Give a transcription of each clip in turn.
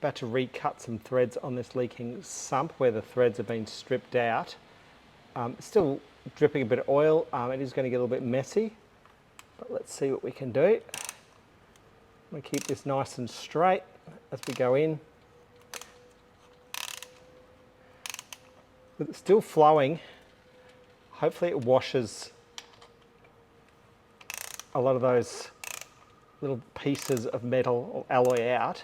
About to recut some threads on this leaking sump where the threads have been stripped out. Still dripping a bit of oil. It is going to get a little bit messy, but let's see what we can do. I'm going to keep this nice and straight as we go in. With it still flowing, hopefully it washes a lot of those little pieces of metal or alloy out.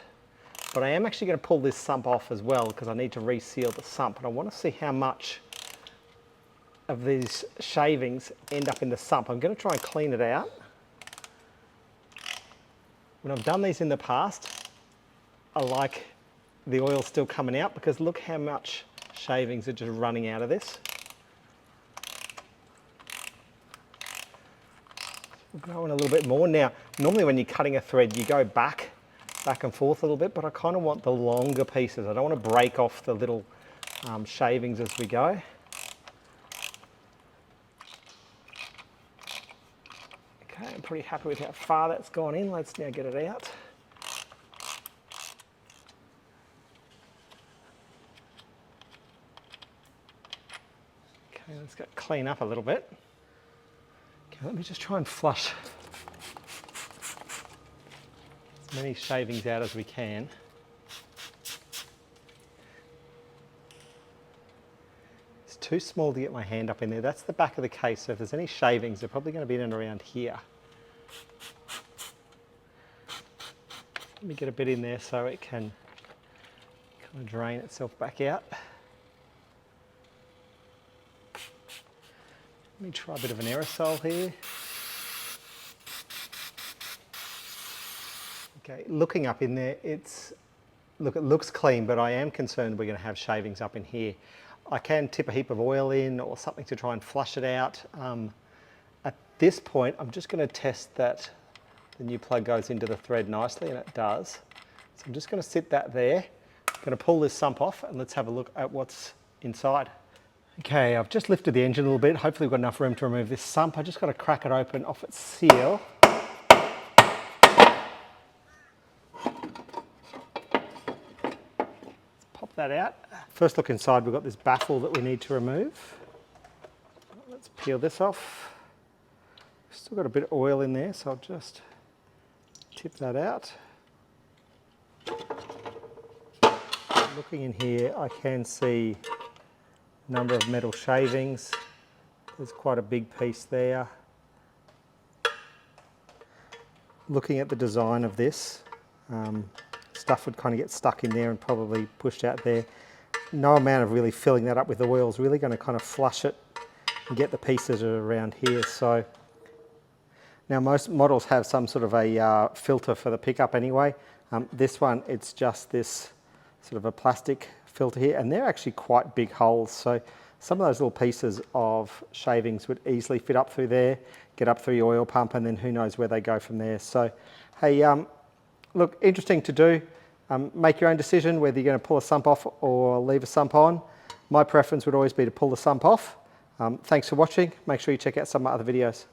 But I am actually going to pull this sump off as well because I need to reseal the sump, and I want to see how much of these shavings end up in the sump. I'm going to try and clean it out. When I've done these in the past, I like the oil still coming out because look how much shavings are just running out of this. We'll go in a little bit more. Now, normally when you're cutting a thread, you go back and forth a little bit, but I kind of want the longer pieces. I don't want to break off the little shavings as we go. Okay, I'm pretty happy with how far that's gone in. Let's now get it out. Okay, let's go clean up a little bit. Okay, let me just try and flush as many shavings out as we can. It's too small to get my hand up in there. That's the back of the case, so if there's any shavings, they're probably going to be in and around here. Let me get a bit in there so it can kind of drain itself back out. Let me try a bit of an aerosol here. Okay, looking up in there, it looks clean, but I am concerned we're going to have shavings up in here. I can tip a heap of oil in or something to try and flush it out. At this point, I'm just going to test that the new plug goes into the thread nicely, and it does. So I'm just going to sit that there. I'm going to pull this sump off and let's have a look at what's inside. Okay, I've just lifted the engine a little bit. Hopefully we've got enough room to remove this sump. I just got to crack it open off its seal. Pop that out. First look inside, we've got this baffle that we need to remove. Let's peel this off. Still got a bit of oil in there, so I'll just tip that out. Looking in here, I can see a number of metal shavings. There's quite a big piece there. Looking at the design of this, stuff would kind of get stuck in there and probably pushed out there. No amount of really filling that up with oil is really going to kind of flush it and get the pieces around here. So now most models have some sort of a filter for the pickup anyway. This one, it's just this sort of a plastic filter here, and they're actually quite big holes. So some of those little pieces of shavings would easily fit up through there, get up through the oil pump, and then who knows where they go from there. So, hey, look, interesting to do. Make your own decision whether you're going to pull a sump off or leave a sump on. My preference would always be to pull the sump off. Thanks for watching. Make sure you check out some of my other videos.